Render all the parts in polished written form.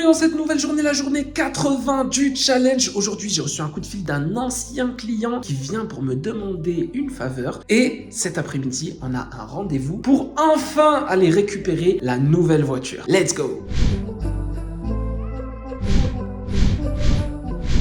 dans cette nouvelle journée, la journée 80 du challenge. Aujourd'hui, j'ai reçu un coup de fil d'un ancien client qui vient pour me demander une faveur. Et cet après-midi, on a un rendez-vous pour enfin aller récupérer la nouvelle voiture. Let's go!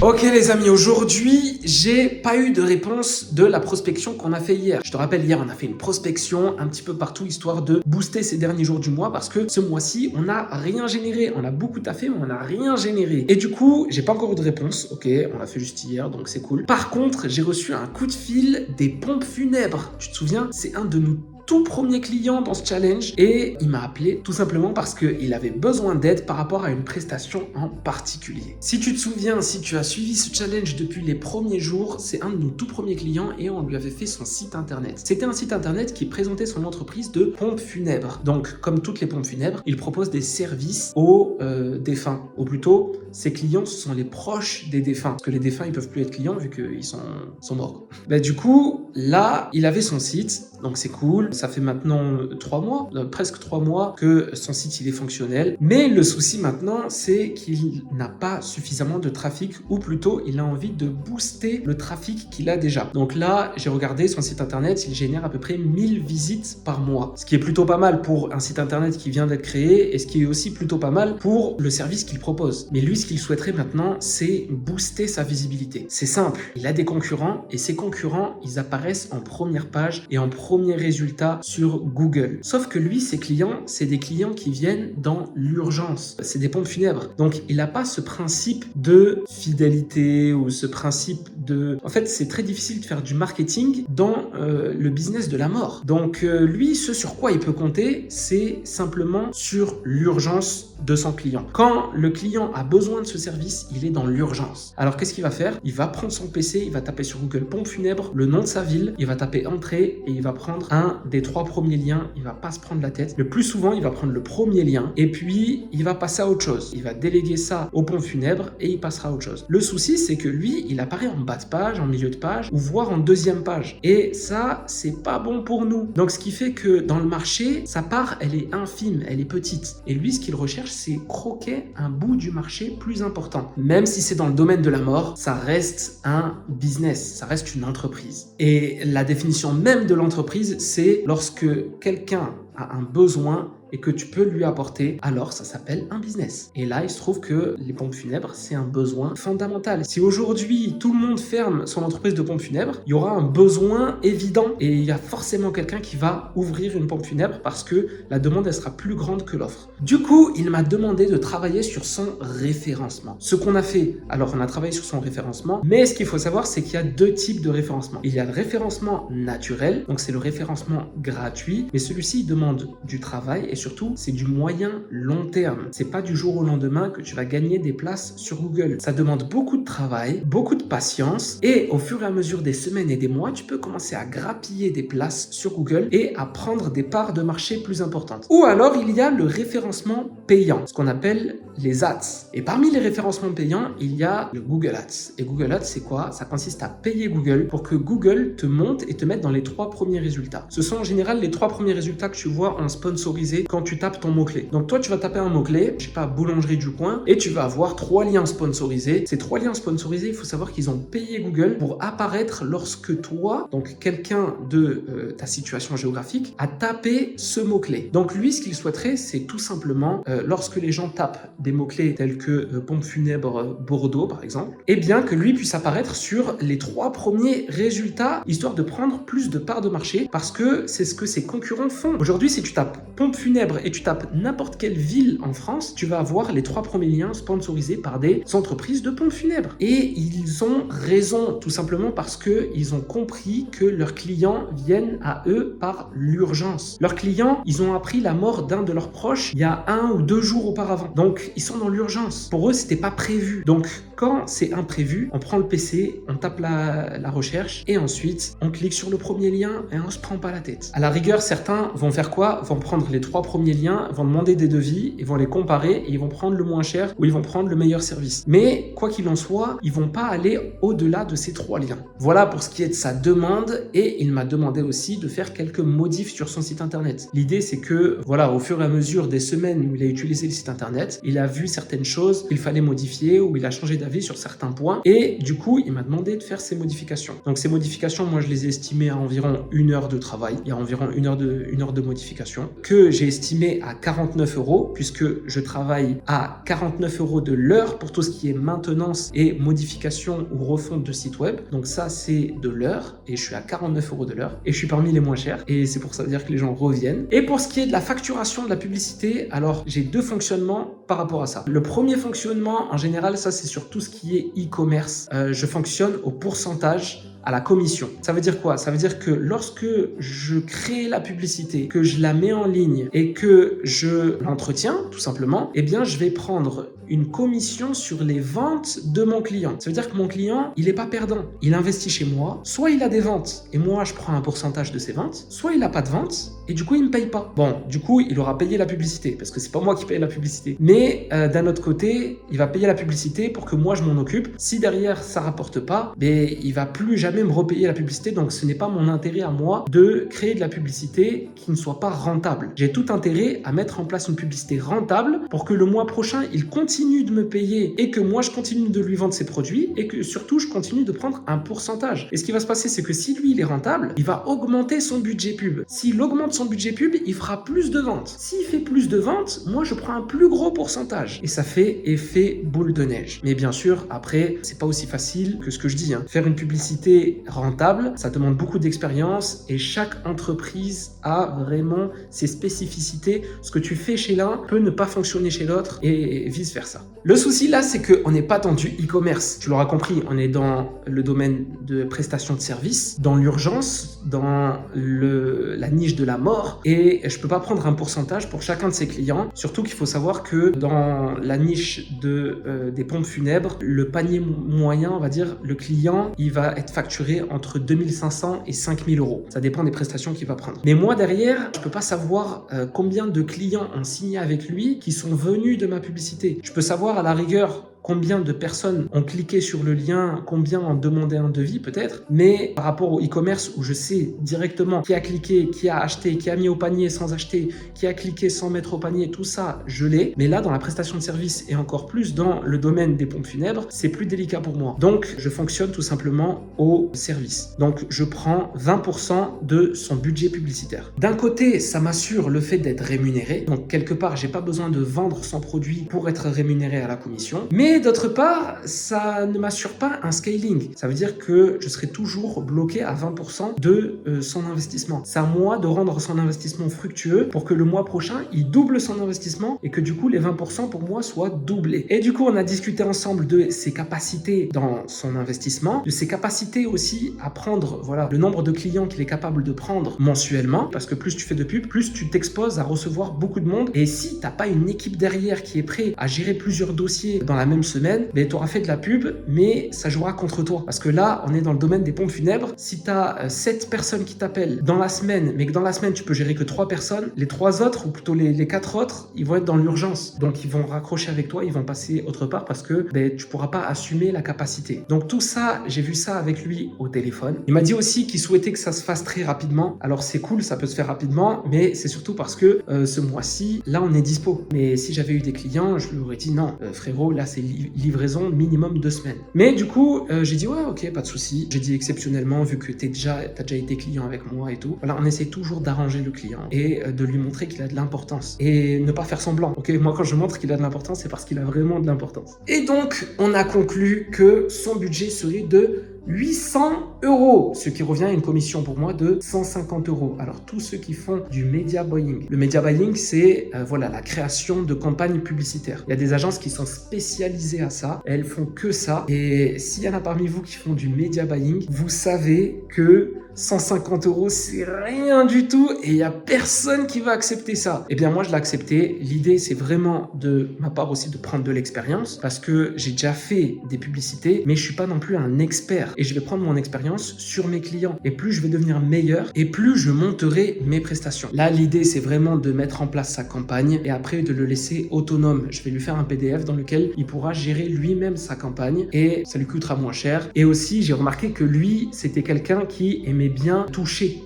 Ok les amis, aujourd'hui, j'ai pas eu de réponse de la prospection qu'on a fait hier. Je te rappelle, hier, on a fait une prospection un petit peu partout, histoire de booster ces derniers jours du mois, parce que ce mois-ci, on n'a rien généré. On a beaucoup taffé, mais on n'a rien généré. Et du coup, j'ai pas encore eu de réponse. Ok, on l'a fait juste hier, donc c'est cool. Par contre, j'ai reçu un coup de fil des pompes funèbres. Tu te souviens? C'est un de nos tout premier client dans ce challenge et il m'a appelé tout simplement parce qu'il avait besoin d'aide par rapport à une prestation en particulier. Si tu te souviens, si tu as suivi ce challenge depuis les premiers jours, c'est un de nos tout premiers clients et on lui avait fait son site internet. C'était un site internet qui présentait son entreprise de pompes funèbres. Donc, comme toutes les pompes funèbres, il propose des services aux défunts. Ou plutôt, ses clients, ce sont les proches des défunts. Parce que les défunts, ils peuvent plus être clients vu qu'ils sont morts. Bah, du coup, là, il avait son site, donc c'est cool. Ça fait maintenant 3 mois, presque 3 mois que son site il est fonctionnel. Mais le souci maintenant, c'est qu'il n'a pas suffisamment de trafic, ou plutôt il a envie de booster le trafic qu'il a déjà. Donc là, j'ai regardé son site internet, il génère à peu près 1000 visites par mois. Ce qui est plutôt pas mal pour un site internet qui vient d'être créé et ce qui est aussi plutôt pas mal pour le service qu'il propose. Mais lui, ce qu'il souhaiterait maintenant, c'est booster sa visibilité. C'est simple, il a des concurrents et ces concurrents, ils apparaissent en première page et en premier résultat sur Google. Sauf que lui, ses clients, c'est des clients qui viennent dans l'urgence. C'est des pompes funèbres. Donc, il n'a pas ce principe de fidélité ou ce principe de... En fait, c'est très difficile de faire du marketing dans le business de la mort. Donc, lui, ce sur quoi il peut compter, c'est simplement sur l'urgence de son client. Quand le client a besoin de ce service, il est dans l'urgence. Alors, qu'est-ce qu'il va faire? Il va prendre son PC, il va taper sur Google pompe funèbre, le nom de sa ville, il va taper entrée et il va prendre un des 3 premiers liens, il va pas se prendre la tête. Le plus souvent, il va prendre le premier lien et puis il va passer à autre chose. Il va déléguer ça aux pompes funèbres et il passera à autre chose. Le souci, c'est que lui, il apparaît en bas de page, en milieu de page ou voire en deuxième page. Et ça, c'est pas bon pour nous. Donc, ce qui fait que dans le marché, sa part, elle est infime, elle est petite. Et lui, ce qu'il recherche, c'est croquer un bout du marché plus important. Même si c'est dans le domaine de la mort, ça reste un business, ça reste une entreprise. Et la définition même de l'entreprise, c'est lorsque quelqu'un a un besoin et que tu peux lui apporter, alors ça s'appelle un business. Et là, il se trouve que les pompes funèbres, c'est un besoin fondamental. Si aujourd'hui, tout le monde ferme son entreprise de pompes funèbres, il y aura un besoin évident et il y a forcément quelqu'un qui va ouvrir une pompe funèbre parce que la demande, elle sera plus grande que l'offre. Du coup, il m'a demandé de travailler sur son référencement. Ce qu'on a fait, alors on a travaillé sur son référencement, mais ce qu'il faut savoir, c'est qu'il y a 2 types de référencement. Il y a le référencement naturel, donc c'est le référencement gratuit, mais celui-ci, il demande du travail et surtout, c'est du moyen long terme. C'est pas du jour au lendemain que tu vas gagner des places sur Google. Ça demande beaucoup de travail, beaucoup de patience et au fur et à mesure des semaines et des mois, tu peux commencer à grappiller des places sur Google et à prendre des parts de marché plus importantes. Ou alors, il y a le référencement payant, ce qu'on appelle les ads. Et parmi les référencements payants, il y a le Google Ads. Et Google Ads, c'est quoi? Ça consiste à payer Google pour que Google te monte et te mette dans les 3 premiers résultats. Ce sont en général les 3 premiers résultats que tu vois en sponsorisé quand tu tapes ton mot-clé. Donc toi, tu vas taper un mot-clé, je sais pas, boulangerie du coin, et tu vas avoir 3 liens sponsorisés. Ces 3 liens sponsorisés, il faut savoir qu'ils ont payé Google pour apparaître lorsque toi, donc quelqu'un de ta situation géographique, a tapé ce mot-clé. Donc lui, ce qu'il souhaiterait, c'est tout simplement, lorsque les gens tapent des mots-clés tels que pompe funèbre Bordeaux, par exemple, eh bien que lui puisse apparaître sur les 3 premiers résultats, histoire de prendre plus de parts de marché, parce que c'est ce que ses concurrents font. Aujourd'hui, si tu tapes pompe funèbre et tu tapes n'importe quelle ville en France, tu vas avoir les 3 premiers liens sponsorisés par des entreprises de pompes funèbres. Et ils ont raison, tout simplement parce qu'ils ont compris que leurs clients viennent à eux par l'urgence. Leurs clients, ils ont appris la mort d'un de leurs proches il y a 1 ou 2 jours auparavant. Donc, ils sont dans l'urgence. Pour eux, c'était pas prévu. Donc, quand c'est imprévu, on prend le PC, on tape la recherche et ensuite, on clique sur le premier lien et on se prend pas la tête. À la rigueur, certains vont faire quoi? Vont prendre les 3 premiers liens vont demander des devis, ils vont les comparer et ils vont prendre le moins cher ou ils vont prendre le meilleur service. Mais quoi qu'il en soit, ils vont pas aller au-delà de ces 3 liens. Voilà pour ce qui est de sa demande, et il m'a demandé aussi de faire quelques modifs sur son site internet. L'idée, c'est que voilà, au fur et à mesure des semaines où il a utilisé le site internet, il a vu certaines choses qu'il fallait modifier, ou il a changé d'avis sur certains points, et du coup il m'a demandé de faire ces modifications. Donc ces modifications, moi je les ai estimées à environ 1 heure de travail. Il y a environ 1 heure de modification que j'ai estimé à 49 €, puisque je travaille à 49 € de l'heure pour tout ce qui est maintenance et modification ou refonte de site web. Donc ça, c'est de l'heure, et je suis à 49 € de l'heure, et je suis parmi les moins chers, et c'est pour ça dire que les gens reviennent. Et pour ce qui est de la facturation de la publicité, alors j'ai 2 fonctionnements par rapport à ça. Le premier fonctionnement, en général, ça c'est sur tout ce qui est e-commerce. Je fonctionne au pourcentage, à la commission. Ça veut dire quoi? Ça veut dire que lorsque je crée la publicité, que je la mets en ligne et que je l'entretiens, tout simplement, eh bien, je vais prendre une commission sur les ventes de mon client. Ça veut dire que mon client, il n'est pas perdant. Il investit chez moi, soit il a des ventes et moi, je prends un pourcentage de ses ventes, soit il n'a pas de ventes et du coup, il ne me paye pas. Bon, du coup, il aura payé la publicité parce que c'est pas moi qui paye la publicité. Mais d'un autre côté, il va payer la publicité pour que moi, je m'en occupe. Si derrière, ça rapporte pas, ben, il va plus jamais me repayer la publicité. Donc, ce n'est pas mon intérêt à moi de créer de la publicité qui ne soit pas rentable. J'ai tout intérêt à mettre en place une publicité rentable pour que le mois prochain, il continue de me payer et que moi, je continue de lui vendre ses produits et que surtout, je continue de prendre un pourcentage. Et ce qui va se passer, c'est que si lui, il est rentable, il va augmenter son budget pub. S'il augmente son budget pub, il fera plus de ventes. S'il fait plus de ventes, moi, je prends un plus gros pourcentage. Et ça fait effet boule de neige. Mais bien sûr, après, c'est pas aussi facile que ce que je dis, hein. Faire une publicité rentable, ça demande beaucoup d'expérience et chaque entreprise a vraiment ses spécificités. Ce que tu fais chez l'un peut ne pas fonctionner chez l'autre et vice versa. Le souci là, c'est qu'on n'est pas dans du e-commerce. Tu l'auras compris, on est dans le domaine de prestation de services, dans l'urgence, dans la niche de la mort, et je peux pas prendre un pourcentage pour chacun de ses clients. Surtout qu'il faut savoir que dans la niche des pompes funèbres, le panier moyen, on va dire, le client, il va être facturé entre 2500 et 5000 €. Ça dépend des prestations qu'il va prendre. Mais moi derrière, je peux pas savoir combien de clients ont signé avec lui qui sont venus de ma publicité. Je peux savoir à la rigueur combien de personnes ont cliqué sur le lien, combien ont demandé un devis peut-être, mais par rapport au e-commerce où je sais directement qui a cliqué, qui a acheté, qui a mis au panier sans acheter, qui a cliqué sans mettre au panier, tout ça, je l'ai. Mais là, dans la prestation de service et encore plus dans le domaine des pompes funèbres, c'est plus délicat pour moi. Donc, je fonctionne tout simplement au service. Donc, je prends 20% de son budget publicitaire. D'un côté, ça m'assure le fait d'être rémunéré. Donc, quelque part, j'ai pas besoin de vendre son produit pour être rémunéré à la commission. Mais d'autre part, ça ne m'assure pas un scaling. Ça veut dire que je serai toujours bloqué à 20% de son investissement. C'est à moi de rendre son investissement fructueux pour que le mois prochain, il double son investissement et que du coup, les 20% pour moi soient doublés. Et du coup, on a discuté ensemble de ses capacités dans son investissement, de ses capacités aussi à prendre, voilà, le nombre de clients qu'il est capable de prendre mensuellement, parce que plus tu fais de pub, plus tu t'exposes à recevoir beaucoup de monde. Et si t'as pas une équipe derrière qui est prête à gérer plusieurs dossiers dans la même semaine, ben, tu auras fait de la pub, mais ça jouera contre toi. Parce que là, on est dans le domaine des pompes funèbres. Si tu as 7 personnes qui t'appellent dans la semaine, mais que dans la semaine, tu peux gérer que 3 personnes, les 3 autres, ou plutôt les 4 autres, ils vont être dans l'urgence. Donc, ils vont raccrocher avec toi, ils vont passer autre part parce que ben, tu pourras pas assumer la capacité. Donc, tout ça, j'ai vu ça avec lui au téléphone. Il m'a dit aussi qu'il souhaitait que ça se fasse très rapidement. Alors, c'est cool, ça peut se faire rapidement, mais c'est surtout parce que ce mois-ci, là, on est dispo. Mais si j'avais eu des clients, je lui aurais dit non, frérot, là, c'est livraison minimum 2 semaines. Mais du coup, j'ai dit ouais, ok, pas de souci. J'ai dit exceptionnellement, vu que t'as déjà été client avec moi et tout. Voilà, on essaie toujours d'arranger le client et de lui montrer qu'il a de l'importance et ne pas faire semblant. Ok, moi quand je montre qu'il a de l'importance, c'est parce qu'il a vraiment de l'importance. Et donc, on a conclu que son budget serait de 800 €, ce qui revient à une commission pour moi de 150 €. Alors, tous ceux qui font du media buying. Le media buying, c'est voilà, la création de campagnes publicitaires. Il y a des agences qui sont spécialisées à ça. Elles font que ça. Et s'il y en a parmi vous qui font du media buying, vous savez que 150 €, c'est rien du tout et il n'y a personne qui va accepter ça. Eh bien, moi, je l'ai accepté. L'idée, c'est vraiment de ma part aussi de prendre de l'expérience parce que j'ai déjà fait des publicités, mais je suis pas non plus un expert et je vais prendre mon expérience sur mes clients. Et plus je vais devenir meilleur et plus je monterai mes prestations. Là, l'idée, c'est vraiment de mettre en place sa campagne et après de le laisser autonome. Je vais lui faire un PDF dans lequel il pourra gérer lui-même sa campagne et ça lui coûtera moins cher. Et aussi, j'ai remarqué que lui, c'était quelqu'un qui aimait bien toucher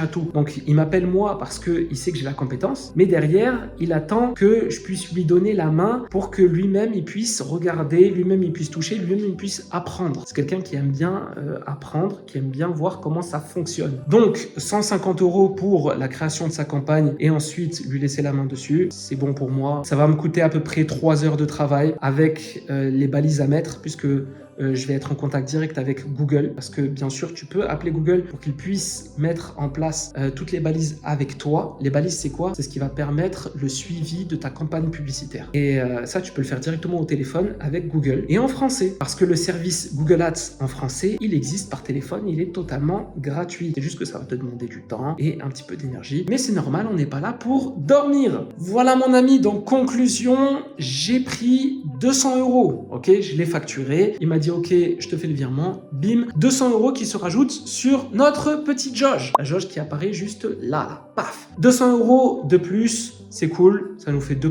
à tout. Donc, il m'appelle moi parce qu'il sait que j'ai la compétence, mais derrière, il attend que je puisse lui donner la main pour que lui-même, il puisse regarder, lui-même, il puisse toucher, lui-même, il puisse apprendre. C'est quelqu'un qui aime bien apprendre, qui aime bien voir comment ça fonctionne. Donc, 150 € pour la création de sa campagne et ensuite lui laisser la main dessus, c'est bon pour moi. Ça va me coûter à peu près 3 heures de travail avec les balises à mettre puisque je vais être en contact direct avec Google parce que bien sûr tu peux appeler Google pour qu'il puisse mettre en place toutes les balises avec toi. Les balises, c'est quoi? C'est ce qui va permettre le suivi de ta campagne publicitaire et ça tu peux le faire directement au téléphone avec Google et en français parce que le service Google Ads en français il existe par téléphone, il est totalement gratuit. C'est juste que ça va te demander du temps et un petit peu d'énergie, mais c'est normal, on n'est pas là pour dormir. Voilà mon ami, donc conclusion, j'ai pris 200 €, ok, je l'ai facturé, il m'a dit ok, je te fais le virement, bim, 200 € qui se rajoutent sur notre petite jauge. La jauge qui apparaît juste là, paf. 200 € de plus, c'est cool, ça nous fait 2%,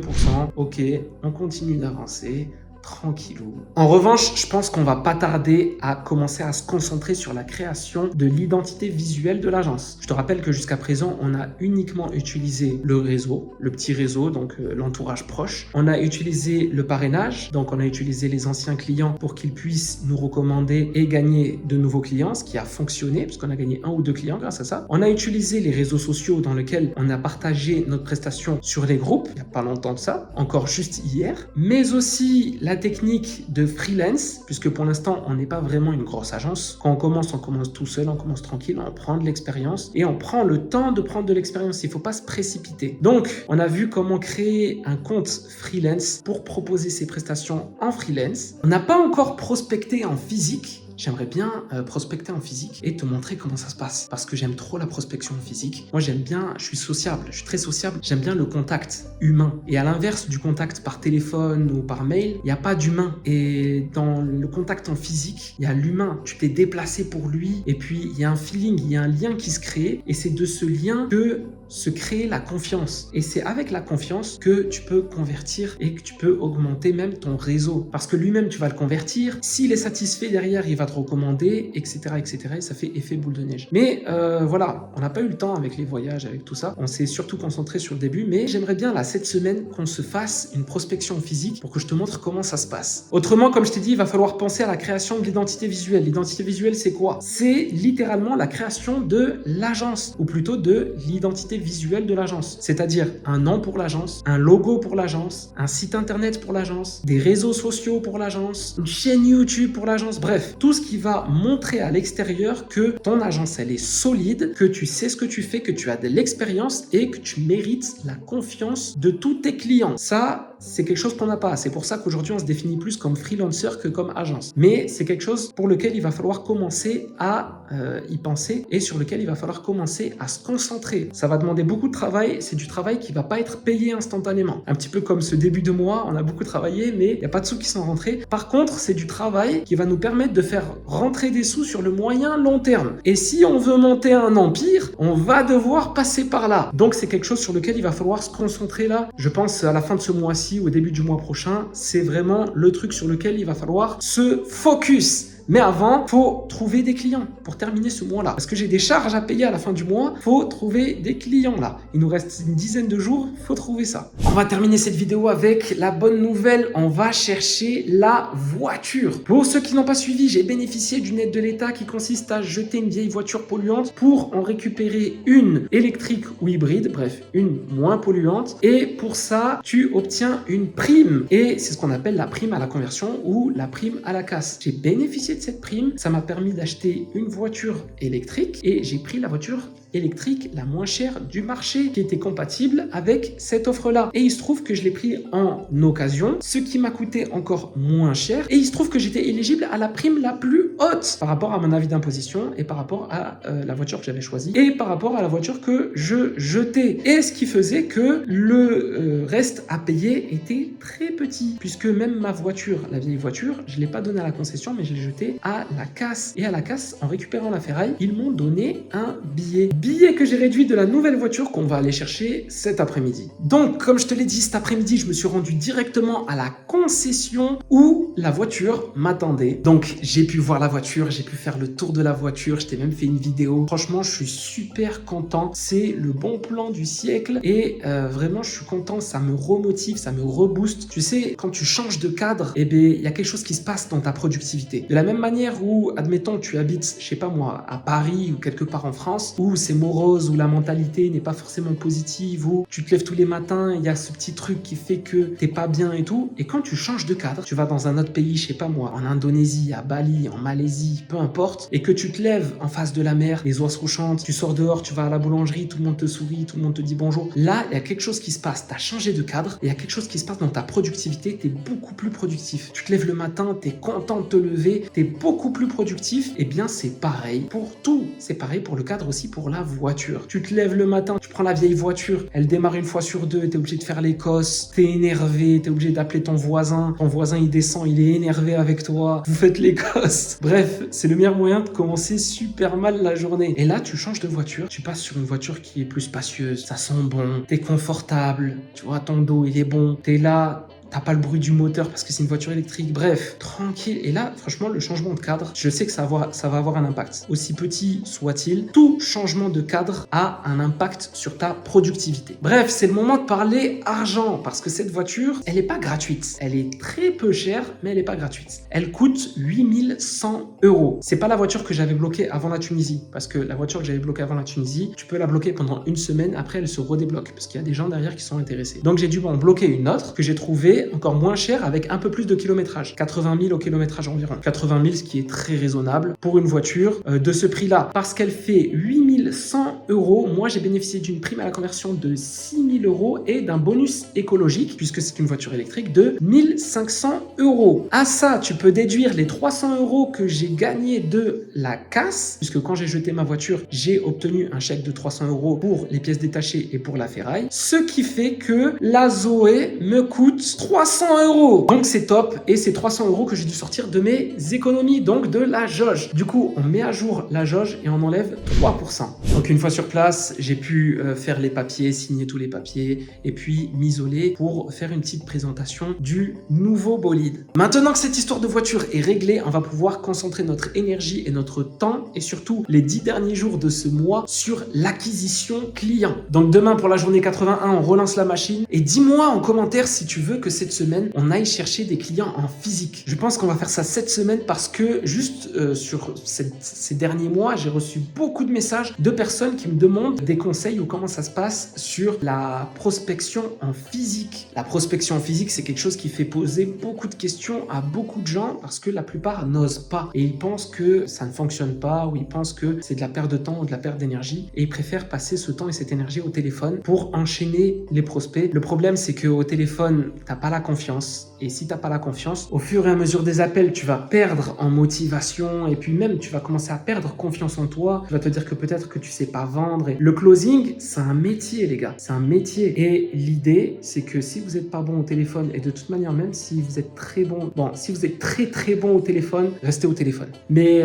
ok, on continue d'avancer. Tranquillou. En revanche, je pense qu'on va pas tarder à commencer à se concentrer sur la création de l'identité visuelle de l'agence. Je te rappelle que jusqu'à présent, on a uniquement utilisé le réseau, le petit réseau, donc l'entourage proche. On a utilisé le parrainage, donc on a utilisé les anciens clients pour qu'ils puissent nous recommander et gagner de nouveaux clients, ce qui a fonctionné, puisqu'on a gagné 1 ou 2 clients grâce à ça. On a utilisé les réseaux sociaux dans lesquels on a partagé notre prestation sur les groupes, il n'y a pas longtemps de ça, encore juste hier, mais aussi la technique de freelance, puisque pour l'instant, on n'est pas vraiment une grosse agence. Quand on commence tout seul, on commence tranquille, on prend de l'expérience et on prend le temps de prendre de l'expérience. Il ne faut pas se précipiter. Donc, on a vu comment créer un compte freelance pour proposer ses prestations en freelance. On n'a pas encore prospecté en physique. J'aimerais bien prospecter en physique et te montrer comment ça se passe parce que j'aime trop la prospection en physique. Moi, j'aime bien, je suis sociable, je suis très sociable, j'aime bien le contact humain. Et à l'inverse du contact par téléphone ou par mail, il n'y a pas d'humain. Et dans le contact en physique, il y a l'humain. Tu t'es déplacé pour lui et puis il y a un feeling, il y a un lien qui se crée et c'est de ce lien que se crée la confiance. Et c'est avec la confiance que tu peux convertir et que tu peux augmenter même ton réseau. Parce que lui-même, tu vas le convertir. S'il est satisfait derrière, il va te recommander, etc., etc. Et ça fait effet boule de neige. Mais voilà, on n'a pas eu le temps avec les voyages, avec tout ça. On s'est surtout concentré sur le début. Mais j'aimerais bien, là, cette semaine, qu'on se fasse une prospection physique pour que je te montre comment ça se passe. Autrement, comme je t'ai dit, il va falloir penser à la création de l'identité visuelle. L'identité visuelle, c'est quoi? C'est littéralement la création de l'agence, ou plutôt de l'identité visuelle de l'agence. C'est-à-dire un nom pour l'agence, un logo pour l'agence, un site internet pour l'agence, des réseaux sociaux pour l'agence, une chaîne YouTube pour l'agence, bref, tout ce qui va montrer à l'extérieur que ton agence, elle est solide, que tu sais ce que tu fais, que tu as de l'expérience et que tu mérites la confiance de tous tes clients. Ça, c'est quelque chose qu'on n'a pas. C'est pour ça qu'aujourd'hui, on se définit plus comme freelancer que comme agence. Mais c'est quelque chose pour lequel il va falloir commencer à y penser et sur lequel il va falloir commencer à se concentrer. Ça va demander beaucoup de travail. C'est du travail qui va pas être payé instantanément. Un petit peu comme ce début de mois, on a beaucoup travaillé, mais il n'y a pas de sous qui sont rentrés. Par contre, c'est du travail qui va nous permettre de faire rentrer des sous sur le moyen long terme. Et si on veut monter un empire, on va devoir passer par là. Donc, c'est quelque chose sur lequel il va falloir se concentrer là. Je pense à la fin de ce mois-ci, au début du mois prochain, c'est vraiment le truc sur lequel il va falloir se focus. Mais avant, faut trouver des clients pour terminer ce mois-là. Parce que j'ai des charges à payer à la fin du mois. Faut trouver des clients là. Il nous reste une dizaine de jours. Faut trouver ça. On va terminer cette vidéo avec la bonne nouvelle. On va chercher la voiture. Pour ceux qui n'ont pas suivi, j'ai bénéficié d'une aide de l'État qui consiste à jeter une vieille voiture polluante pour en récupérer une électrique ou hybride. Bref, une moins polluante. Et pour ça, tu obtiens une prime. Et c'est ce qu'on appelle la prime à la conversion ou la prime à la casse. J'ai bénéficié de cette prime, ça m'a permis d'acheter une voiture électrique et j'ai pris la voiture électrique la moins chère du marché qui était compatible avec cette offre-là. Et il se trouve que je l'ai pris en occasion, ce qui m'a coûté encore moins cher. Et il se trouve que j'étais éligible à la prime la plus haute par rapport à mon avis d'imposition et par rapport à la voiture que j'avais choisie et par rapport à la voiture que je jetais. Et ce qui faisait que le reste à payer était très petit, puisque même ma voiture, la vieille voiture, je ne l'ai pas donnée à la concession, mais je l'ai jetée à la casse. Et à la casse, en récupérant la ferraille, ils m'ont donné un billet. Billet que j'ai réduit de la nouvelle voiture qu'on va aller chercher cet après-midi. Donc, comme je te l'ai dit, cet après-midi, je me suis rendu directement à la concession où la voiture m'attendait. Donc, j'ai pu voir la voiture, j'ai pu faire le tour de la voiture, je t'ai même fait une vidéo. Franchement, je suis super content. C'est le bon plan du siècle et vraiment, je suis content. Ça me remotive, ça me rebooste. Tu sais, quand tu changes de cadre, eh bien, il y a quelque chose qui se passe dans ta productivité. De la même manière où, admettons, tu habites, je sais pas moi, à Paris ou quelque part en France, où c'est morose, où la mentalité n'est pas forcément positive, où tu te lèves tous les matins, il y a ce petit truc qui fait que t'es pas bien et tout. Et quand tu changes de cadre, tu vas dans un autre pays, je sais pas moi, en Indonésie, à Bali, en Malaisie, peu importe, et que tu te lèves en face de la mer, les oiseaux chantent, tu sors dehors, tu vas à la boulangerie, tout le monde te sourit, tout le monde te dit bonjour. Là, il y a quelque chose qui se passe. Tu as changé de cadre, et il y a quelque chose qui se passe dans ta productivité, tu es beaucoup plus productif. Tu te lèves le matin, tu es content de te lever, tu es beaucoup plus productif. Eh bien, c'est pareil pour tout. C'est pareil pour le cadre aussi, pour la voiture. Tu te lèves le matin, tu prends la vieille voiture, elle démarre une fois sur deux, tu es obligé de faire les cosses, tu es énervé, tu es obligé d'appeler ton voisin il descend, il est énervé avec toi, vous faites les cosses. Bref, c'est le meilleur moyen de commencer super mal la journée. Et là, tu changes de voiture, tu passes sur une voiture qui est plus spacieuse, ça sent bon, t'es confortable, tu vois, ton dos il est bon, t'es là, t'as pas le bruit du moteur parce que c'est une voiture électrique. Bref, tranquille. Et là, franchement, le changement de cadre, je sais que ça va avoir un impact. Aussi petit soit-il, tout changement de cadre a un impact sur ta productivité. Bref, c'est le moment de parler argent parce que cette voiture, elle n'est pas gratuite. Elle est très peu chère, mais elle n'est pas gratuite. Elle coûte 8100 €. C'est pas la voiture que j'avais bloquée avant la Tunisie parce que la voiture que j'avais bloquée avant la Tunisie, tu peux la bloquer pendant une semaine. Après, elle se redébloque parce qu'il y a des gens derrière qui sont intéressés. Donc, j'ai dû en bloquer une autre que j'ai trouvée encore moins cher avec un peu plus de kilométrage. 80 000 au kilométrage environ. 80 000, ce qui est très raisonnable pour une voiture de ce prix-là. Parce qu'elle fait 8100 €. Moi, j'ai bénéficié d'une prime à la conversion de 6 000 € et d'un bonus écologique, puisque c'est une voiture électrique, de 1500 €. À ça, tu peux déduire les 300 € que j'ai gagnés de la casse, puisque quand j'ai jeté ma voiture, j'ai obtenu un chèque de 300 € pour les pièces détachées et pour la ferraille. Ce qui fait que la Zoé me coûte 300 €. Donc c'est top et c'est 300 € que j'ai dû sortir de mes économies, donc de la jauge. Du coup, on met à jour la jauge et on enlève 3%. Donc une fois sur place, j'ai pu faire les papiers, signer tous les papiers et puis m'isoler pour faire une petite présentation du nouveau bolide. Maintenant que cette histoire de voiture est réglée, on va pouvoir concentrer notre énergie et notre temps et surtout les 10 derniers jours de ce mois sur l'acquisition client. Donc demain pour la journée 81, on relance la machine et dis-moi en commentaire si tu veux que cette semaine, on aille chercher des clients en physique. Je pense qu'on va faire ça cette semaine parce que juste sur ces derniers mois, j'ai reçu beaucoup de messages de personnes qui me demandent des conseils ou comment ça se passe sur la prospection en physique. La prospection en physique, c'est quelque chose qui fait poser beaucoup de questions à beaucoup de gens parce que la plupart n'osent pas et ils pensent que ça ne fonctionne pas ou ils pensent que c'est de la perte de temps ou de la perte d'énergie et ils préfèrent passer ce temps et cette énergie au téléphone pour enchaîner les prospects. Le problème, c'est qu'au téléphone, t'as pas la confiance. Et si tu n'as pas la confiance, au fur et à mesure des appels, tu vas perdre en motivation et puis même tu vas commencer à perdre confiance en toi. Tu vas te dire que peut-être que tu sais pas vendre. Et le closing, c'est un métier, les gars. C'est un métier. Et l'idée, c'est que si vous n'êtes pas bon au téléphone, et de toute manière, même si vous êtes très bon, si vous êtes très bon au téléphone, restez au téléphone. Mais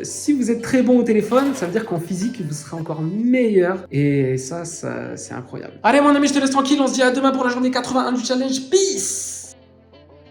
si vous êtes très bon au téléphone, ça veut dire qu'en physique, vous serez encore meilleur. Et ça c'est incroyable. Allez, mon ami, je te laisse tranquille. On se dit à demain pour la journée 81 du challenge. Peace!